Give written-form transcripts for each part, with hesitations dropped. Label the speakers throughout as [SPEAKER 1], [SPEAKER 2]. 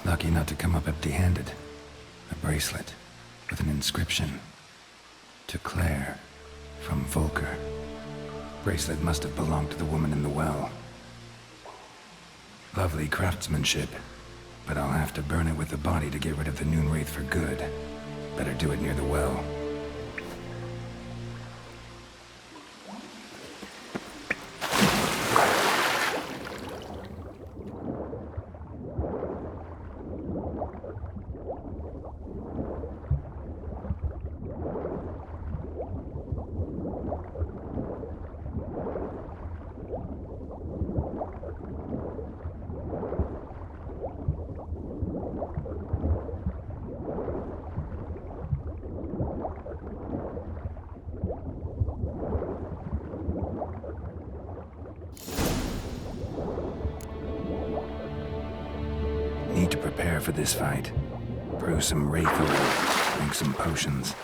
[SPEAKER 1] Lucky not to come up empty-handed. A bracelet with an inscription. To Claire, from Volker. Bracelet must have belonged to the woman in the well. Lovely craftsmanship, but I'll have to burn it with the body to get rid of the Noon Wraith for good. Better do it near the well. Need to prepare for this fight. Brew some wraith oil, drink some potions.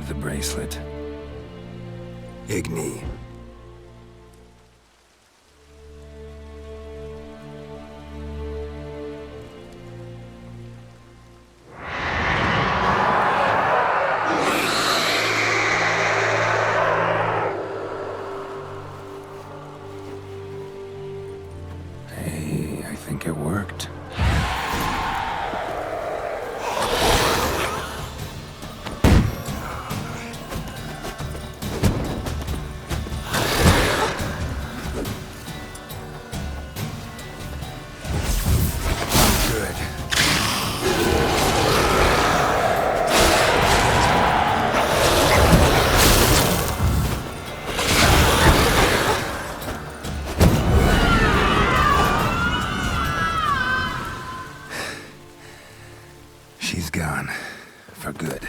[SPEAKER 1] the bracelet. Igni. Hey, I think it worked. She's gone. For good.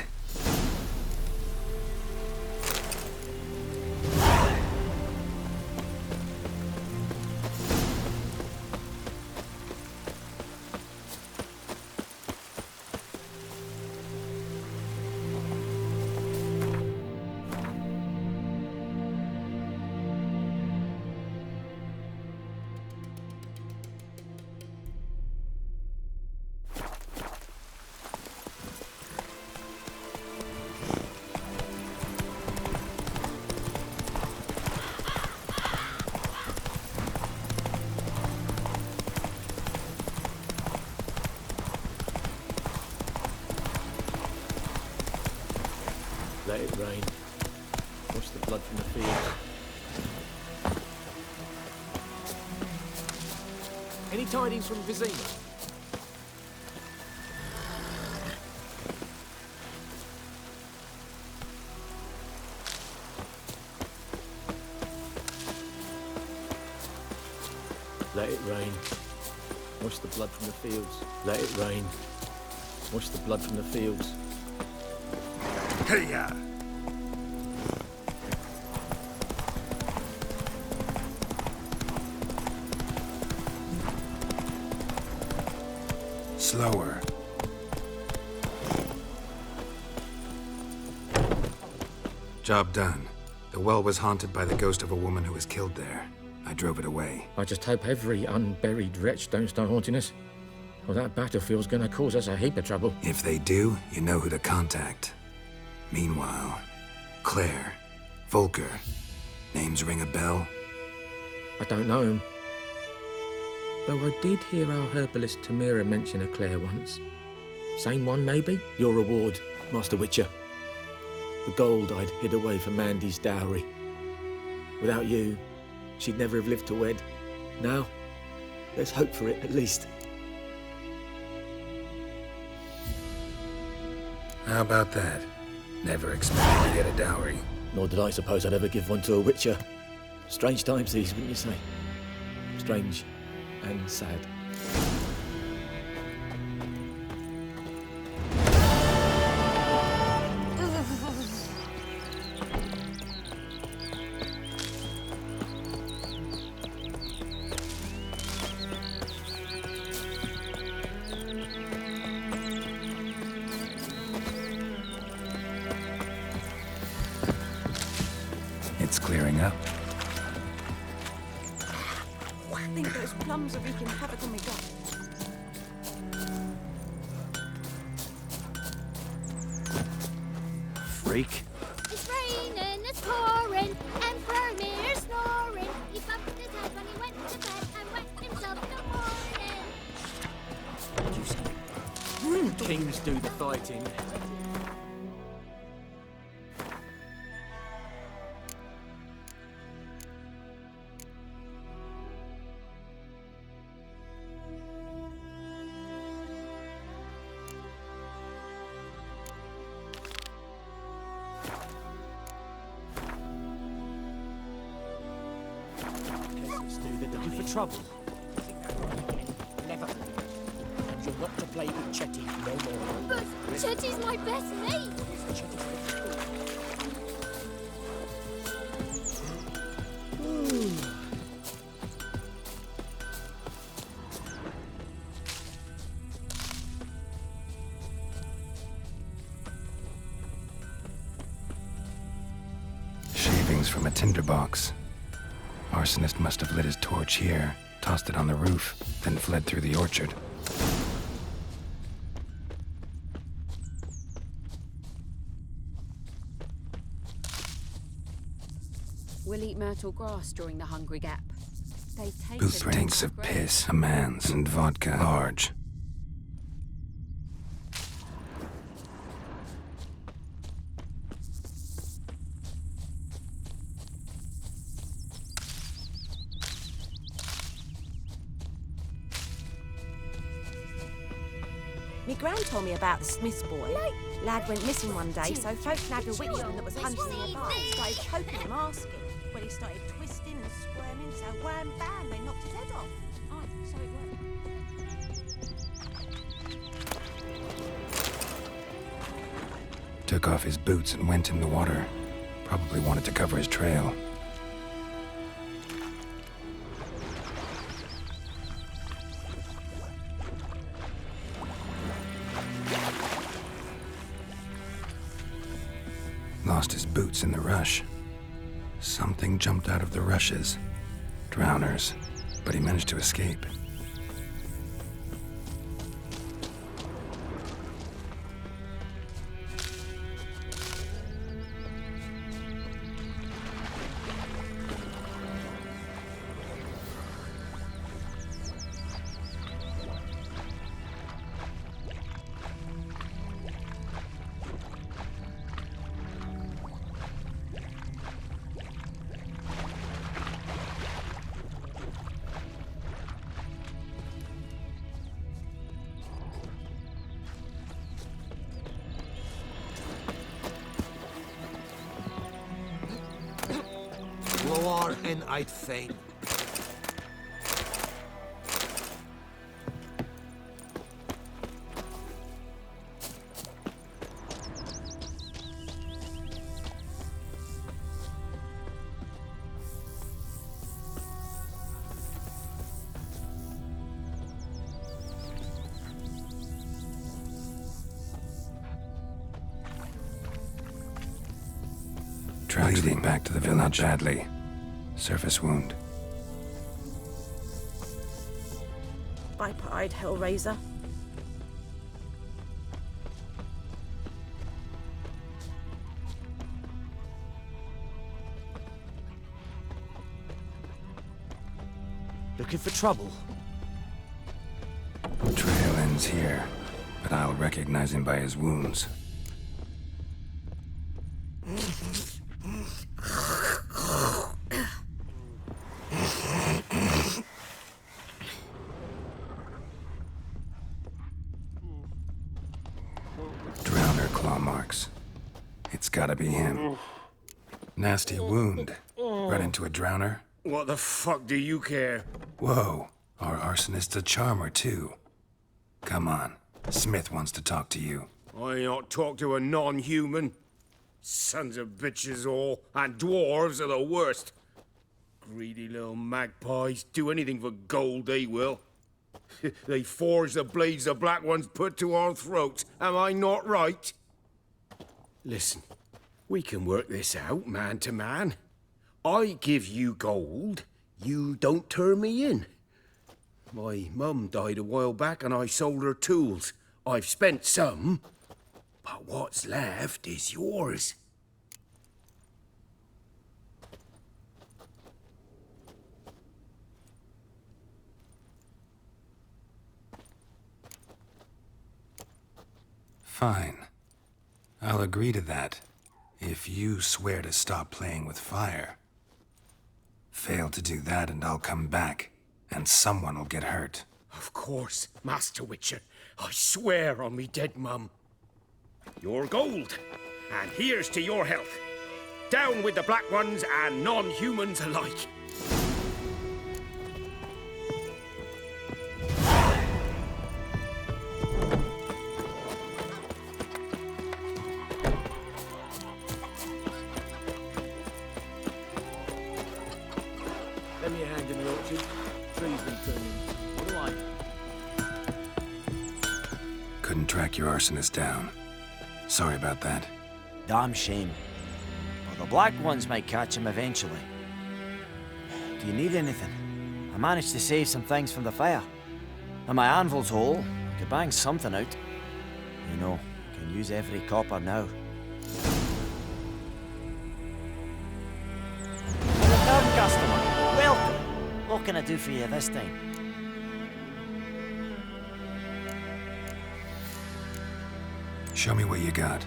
[SPEAKER 2] Let it rain. Wash the blood from the field. Any tidings from Vizima? Let it rain. Wash the blood from the fields. Let it rain. Wash the blood from the fields.
[SPEAKER 1] Hey-ya! Slower. Job done. The well was haunted by the ghost of a woman who was killed there. I drove it away.
[SPEAKER 2] I just hope every unburied wretch don't start haunting us. Well, that battlefield's gonna cause us a heap of trouble.
[SPEAKER 1] If they do, you know who to contact. Meanwhile, Claire, Volker, names ring a bell?
[SPEAKER 2] I don't know him. Though I did hear our herbalist Tamira mention a Claire once. Same one, maybe? Your reward, Master Witcher. The gold I'd hid away for Mandy's dowry. Without you, she'd never have lived to wed. Now, there's hope for it, at least.
[SPEAKER 1] How about that? Never expected to get a dowry.
[SPEAKER 2] Nor did I suppose I'd ever give one to a Witcher. Strange times these, wouldn't you say? Strange and sad.
[SPEAKER 1] It's clearing up.
[SPEAKER 3] I think those plums are wreaking havoc on my gut.
[SPEAKER 1] Freak.
[SPEAKER 4] It's raining, it's pouring, Emperor Mirror snoring. He bumped his head when he went to bed and wet himself in the morning.
[SPEAKER 2] Kings do the fighting.
[SPEAKER 5] You for trouble? Never. And you're not to play with Chetty no more.
[SPEAKER 4] But Chetty's my best mate.
[SPEAKER 1] Shavings from a tinderbox. Arsonist must have lit his torch here, tossed it on the roof, then fled through the orchard.
[SPEAKER 6] We'll eat myrtle grass during the Hungry Gap. They taste
[SPEAKER 1] Booth tanks of piss, a man's, and vodka large.
[SPEAKER 3] Me gran told me about the Smith's boy. Lad went missing one day, so folk nagged a witchman that was hunting nearby. Started choking him, asking. Well, he started twisting and squirming, so wham bam, they knocked his head off.
[SPEAKER 6] Oh, so it worked.
[SPEAKER 1] Took off his boots and went in the water. Probably wanted to cover his trail. Lost his boots in the rush. Something jumped out of the rushes. Drowners. But he managed to escape.
[SPEAKER 7] Lower and I'd faint.
[SPEAKER 1] Tracks leading back to the village badly. Surface wound.
[SPEAKER 3] Viper-eyed Hellraiser.
[SPEAKER 7] Looking for trouble?
[SPEAKER 1] Trail ends here, but I'll recognize him by his wounds. Drowner claw marks. It's gotta be him. Nasty wound. Run into a drowner?
[SPEAKER 8] What the fuck do you care?
[SPEAKER 1] Whoa, our arsonist's a charmer too. Come on, Smith wants to talk to you.
[SPEAKER 8] I not talk to a non-human. Sons of bitches all, and dwarves are the worst. Greedy little magpies, do anything for gold, they will. They forge the blades the black ones put to our throats, am I not right? Listen, we can work this out, man to man. I give you gold, you don't turn me in. My mum died a while back and I sold her tools. I've spent some, but what's left is yours.
[SPEAKER 1] Fine. I'll agree to that, if you swear to stop playing with fire. Fail to do that and I'll come back, and someone will get hurt.
[SPEAKER 8] Of course, Master Witcher. I swear on me dead mum. Your gold, and here's to your health. Down with the black ones and non-humans alike.
[SPEAKER 5] Let me a hand in the orchard. Trees been turning. What do I?
[SPEAKER 1] Couldn't track your arsonist down. Sorry about that.
[SPEAKER 7] Damn shame.
[SPEAKER 9] The black ones might catch him eventually. Do you need anything? I managed to save some things from the fire. And my anvil's whole. I could bang something out. You know, I can use every copper now. Return customer, welcome. What can I do for you this time?
[SPEAKER 1] Show me what you got.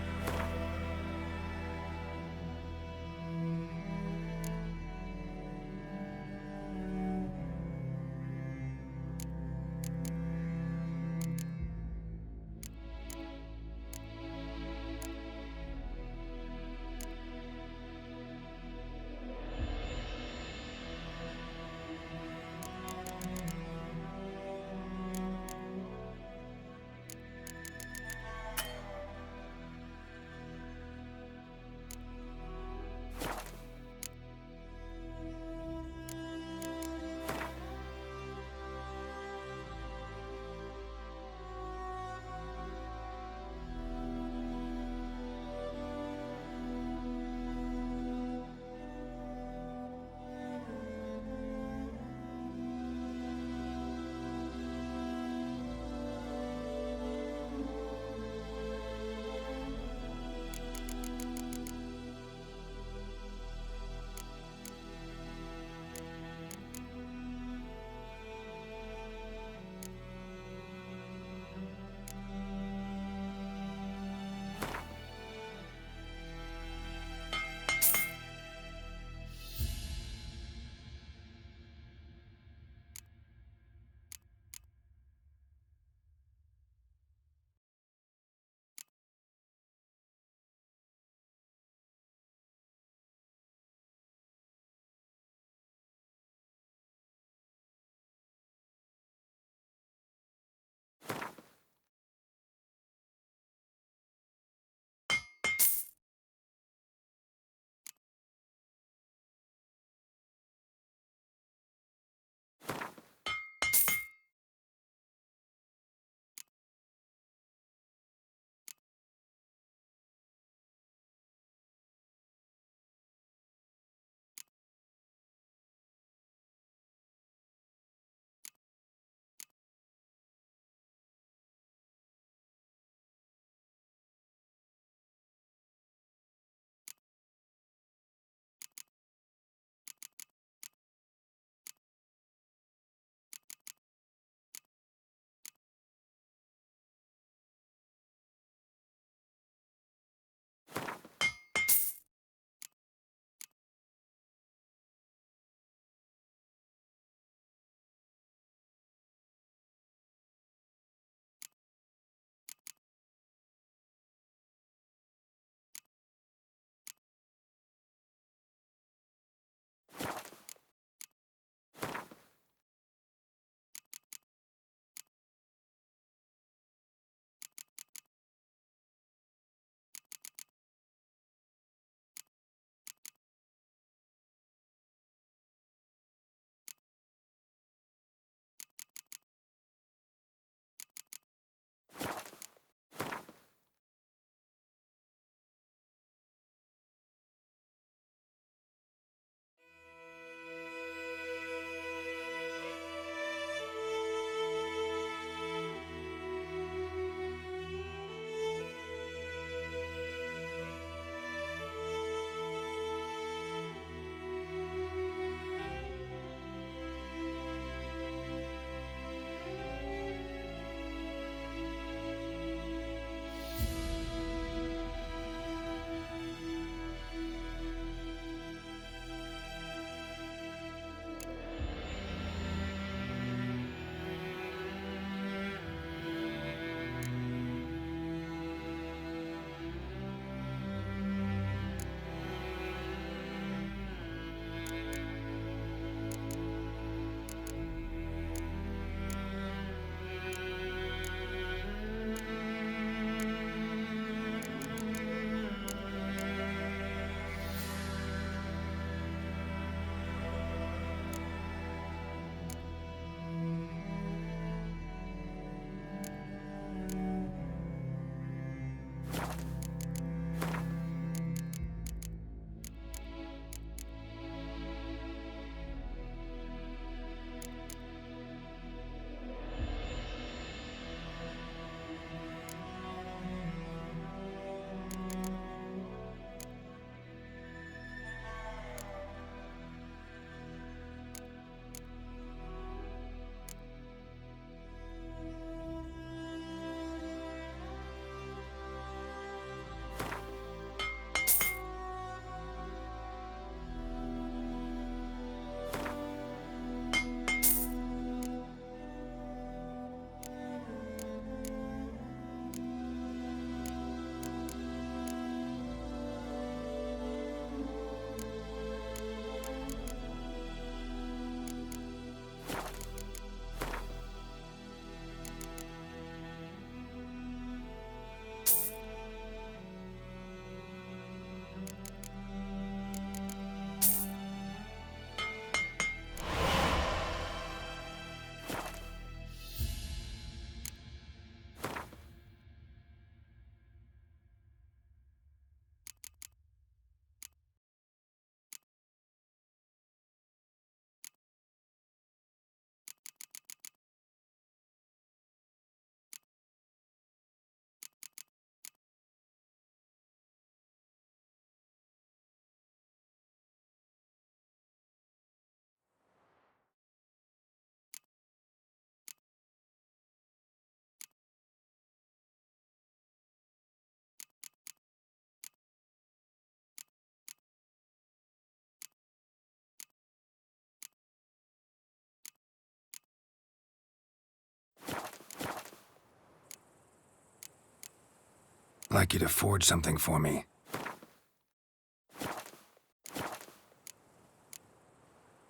[SPEAKER 1] Like you to forge something for me.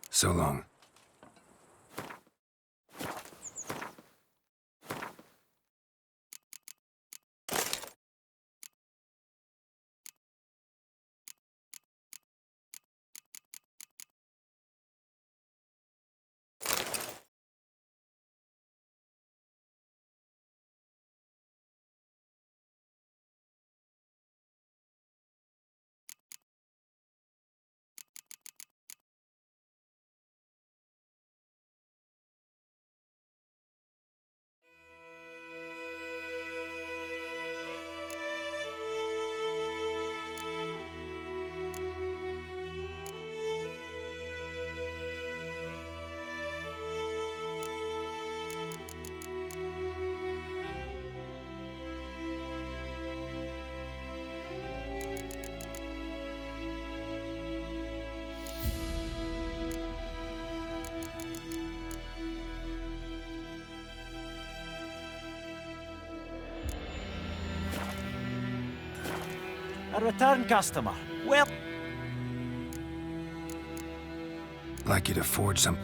[SPEAKER 1] So long.
[SPEAKER 9] A return customer. Well,
[SPEAKER 1] Like you to forge some...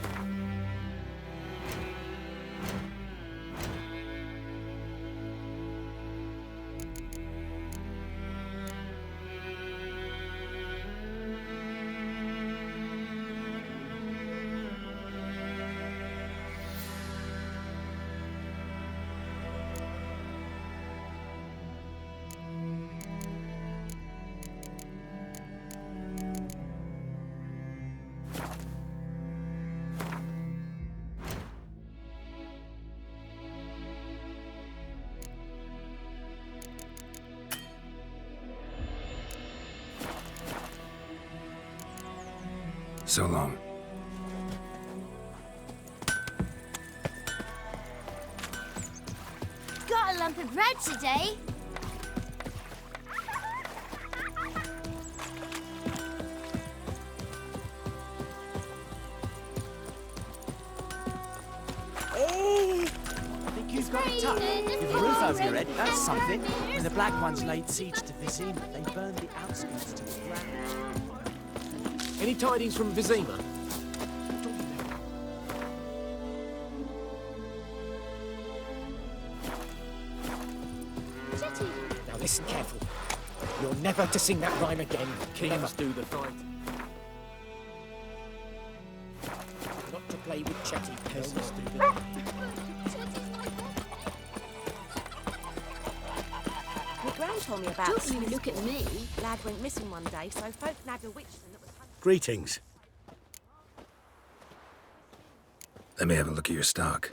[SPEAKER 1] So long.
[SPEAKER 4] Got a lump of bread today.
[SPEAKER 9] I think you've got a tuck. With a roof over your head, that's something. When the Black Ones laid siege to Vizima, they burned the outskirts to the ground.
[SPEAKER 2] Any tidings from Vizima?
[SPEAKER 4] Chetty,
[SPEAKER 2] Now listen careful. You're never to sing that rhyme again.
[SPEAKER 5] Kings do the fight.
[SPEAKER 2] Not to play with chatty peasants.
[SPEAKER 4] Chetty's my boy.
[SPEAKER 3] My gran told me about
[SPEAKER 4] Don't you look at me.
[SPEAKER 3] Lad went missing one day, so folk nabbed a witch that was...
[SPEAKER 5] Greetings.
[SPEAKER 1] Let me have a look at your stock.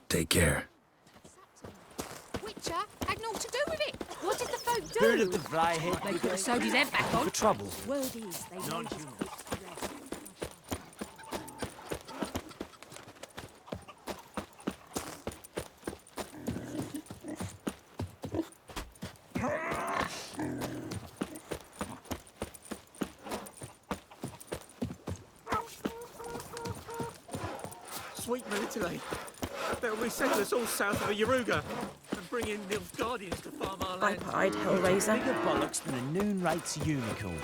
[SPEAKER 1] Take care.
[SPEAKER 6] Witcher had naught to do with it. What did the folk do?
[SPEAKER 9] Heard of the Flyhead
[SPEAKER 6] They could have sewed his head back on.
[SPEAKER 9] for trouble?
[SPEAKER 6] Word is, they laid his corpse to rest.
[SPEAKER 5] Sweet military. They'll resettle us all south of the Yaruga and bring in Nilfgaardians to farm our land.
[SPEAKER 3] Pipe-eyed Hellraiser.
[SPEAKER 9] Bigger bollocks than a noon rights unicorn.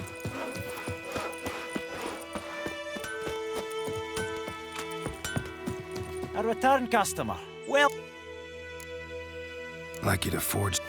[SPEAKER 9] A return customer. Well,
[SPEAKER 1] Like you to forge.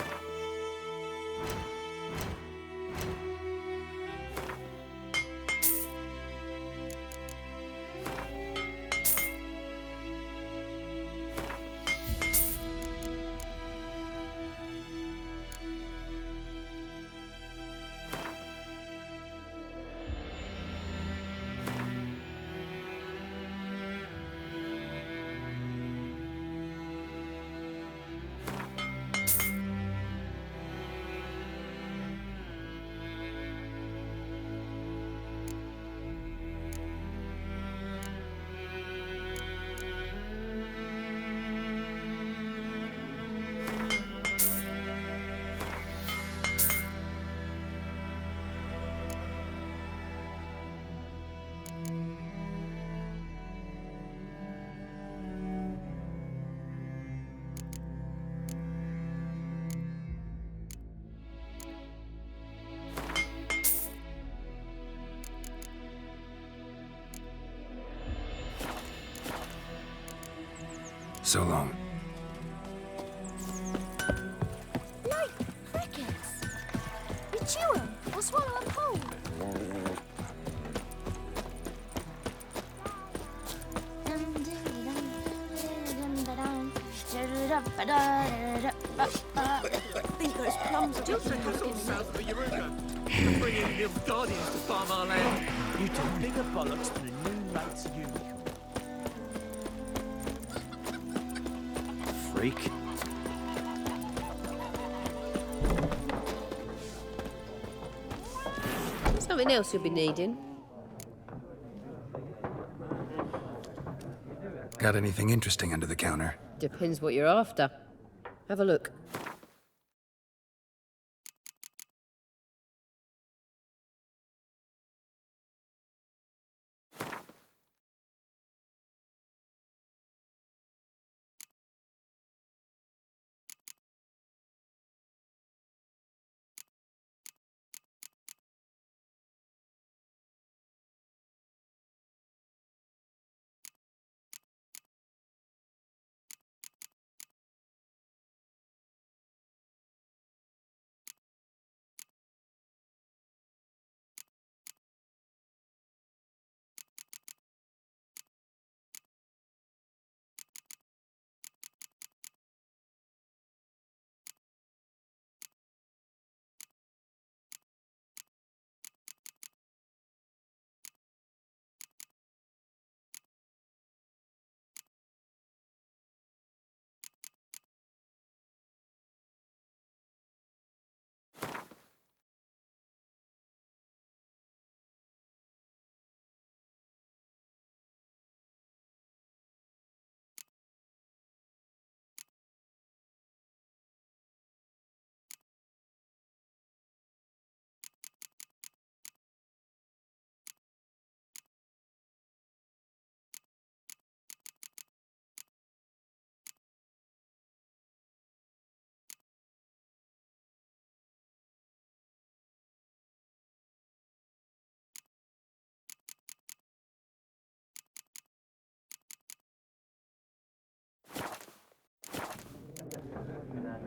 [SPEAKER 1] So long.
[SPEAKER 4] Like crickets. You chew 'em or swallow 'em whole.
[SPEAKER 3] I think those plums are
[SPEAKER 5] They'll send us all south of the Yaruga and bring in Nilfgaardians to farm our land.
[SPEAKER 9] you two bigger bollocks than a noon rights unicorn. Freak.
[SPEAKER 10] Something else you'll be needing.
[SPEAKER 1] Got anything interesting under the counter?
[SPEAKER 10] Depends what you're after. Have a look.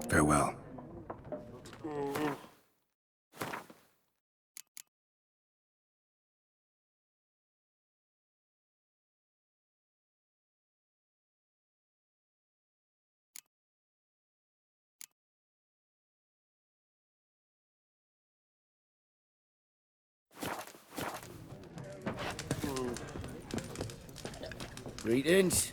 [SPEAKER 1] Farewell.
[SPEAKER 7] Greetings.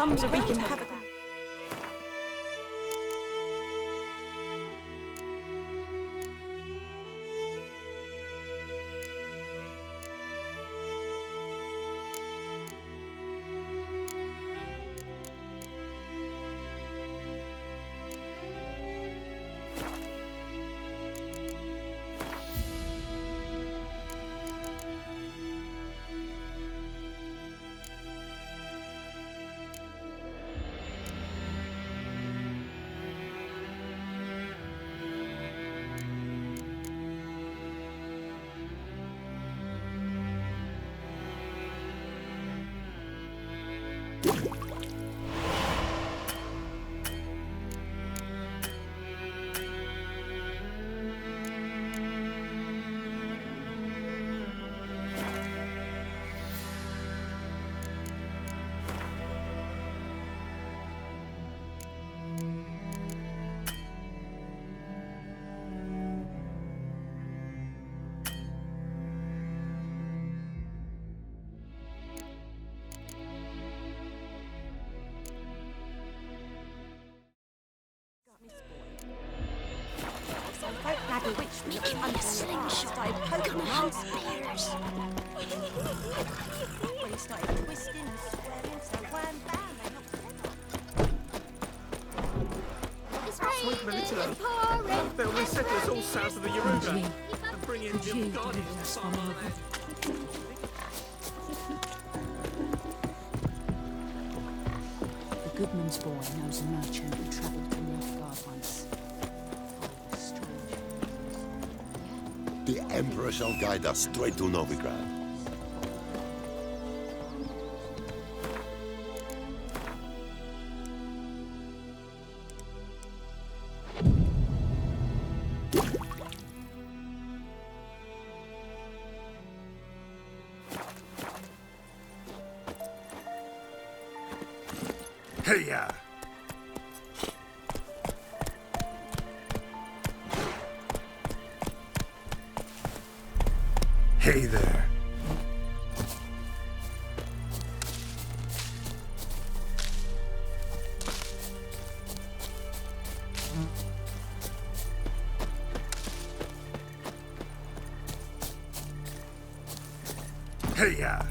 [SPEAKER 3] plums are wreaking havoc. So folk had a witch that was under the started poking monsters. When he started twisting and squaring, so wham bam, they knocked him
[SPEAKER 4] It's
[SPEAKER 5] Sweet
[SPEAKER 4] raining
[SPEAKER 5] Manipula.
[SPEAKER 4] and pouring.
[SPEAKER 5] They'll resettle us all south of the Yaruga
[SPEAKER 4] Keep up
[SPEAKER 5] and bring in the Guardians to farm our land.
[SPEAKER 6] The Goodman's boy knows a merchant who travelled to Nilfgaard once.
[SPEAKER 11] The Emperor shall guide us straight to Novigrad.
[SPEAKER 1] Hey-ya! Hey there. Hey-ya!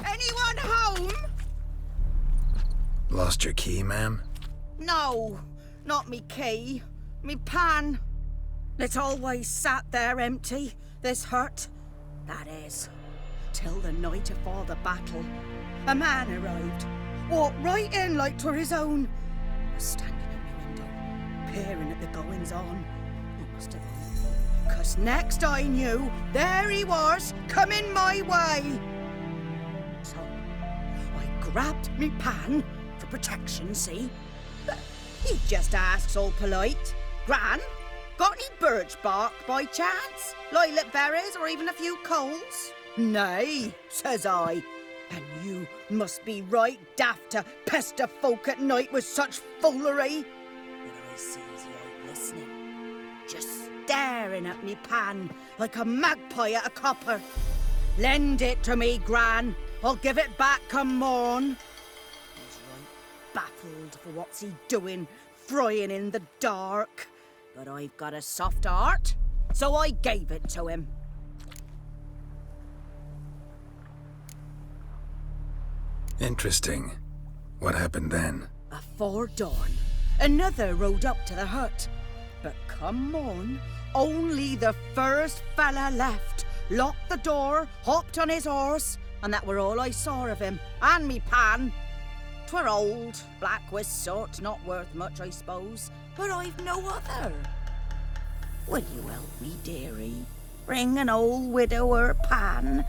[SPEAKER 3] Anyone home?
[SPEAKER 1] Lost your key, ma'am?
[SPEAKER 3] No, not me key. Me pan. It's always sat there empty, this hut. That is, till the night afore the battle. A man arrived, walked right in like 'twere his own. Was standing at my window, peering at the goings-on. He must have known. 'Cause next I knew, there he was, coming my way. So, I grabbed me pan, for protection, see? But he just asks all polite, Gran, got any birch bark by chance? Lilac berries or even a few coals? Nay, says I. And you must be right daft to pester folk at night with such foolery. But I sees you ain't listening, just staring at me pan like a magpie at a copper. Lend it to me, Gran. I'll give it back come morn. He's right baffled for what's he doing, frying in the dark. But I've got a soft heart, so I gave it to him.
[SPEAKER 1] Interesting. What happened then?
[SPEAKER 3] Afore dawn, another rode up to the hut. But come morn, only the first fella left, locked the door, hopped on his horse, and that were all I saw of him, and me pan. 'Twere old, black with soot, not worth much, I suppose, but I've no other. Will you help me, dearie? Bring an old widower pan.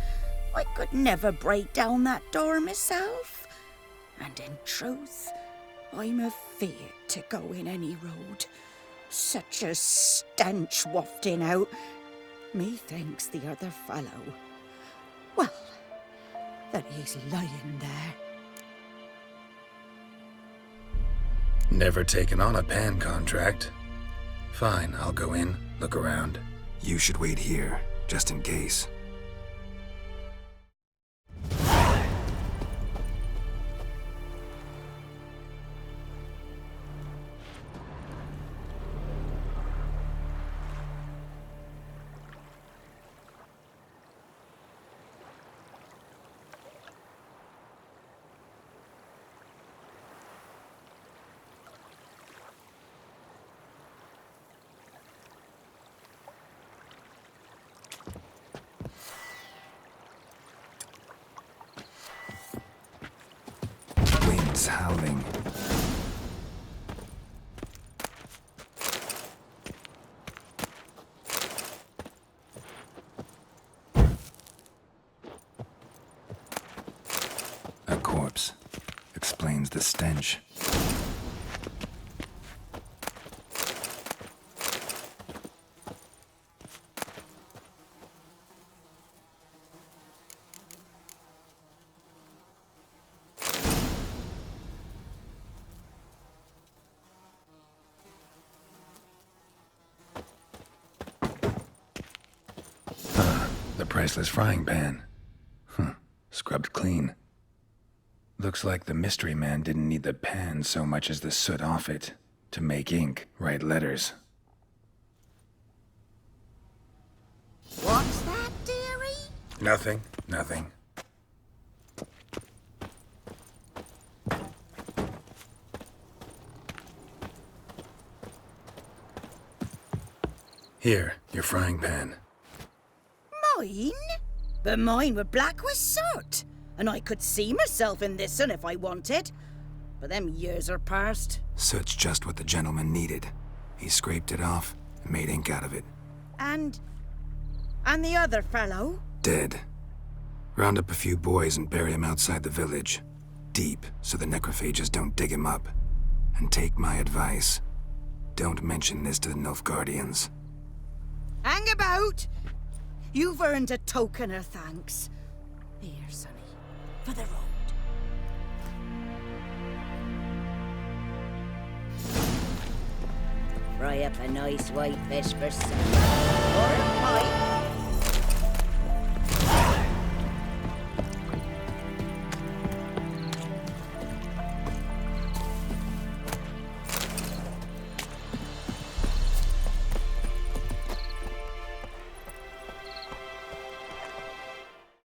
[SPEAKER 3] I could never break down that door myself. And in truth, I'm afeard to go in any road.
[SPEAKER 6] Such a stench wafting out. Methinks the other fellow, well, that he's lying there.
[SPEAKER 1] Never taken on a pan contract. Fine, I'll go in, look around. You should wait here, just in case. Winds howling. A corpse. Explains the stench. The priceless frying pan. Scrubbed clean. Looks like the mystery man didn't need the pan so much as the soot off it to make ink, write letters.
[SPEAKER 6] What's that, dearie?
[SPEAKER 1] Nothing. Here, your frying pan.
[SPEAKER 6] Mine? But mine were black with soot, and I could see myself in this one if I wanted. But them years are past.
[SPEAKER 1] Soot's just what the gentleman needed. He scraped it off and made ink out of it.
[SPEAKER 6] And the other fellow?
[SPEAKER 1] Dead. Round up a few boys and bury him outside the village. Deep, so the necrophages don't dig him up. And take my advice. Don't mention this to the Nilfgaardians.
[SPEAKER 6] Hang about! You've earned a token of thanks. Here, sonny, for the road. Fry up a nice white fish for supper. Or a pie.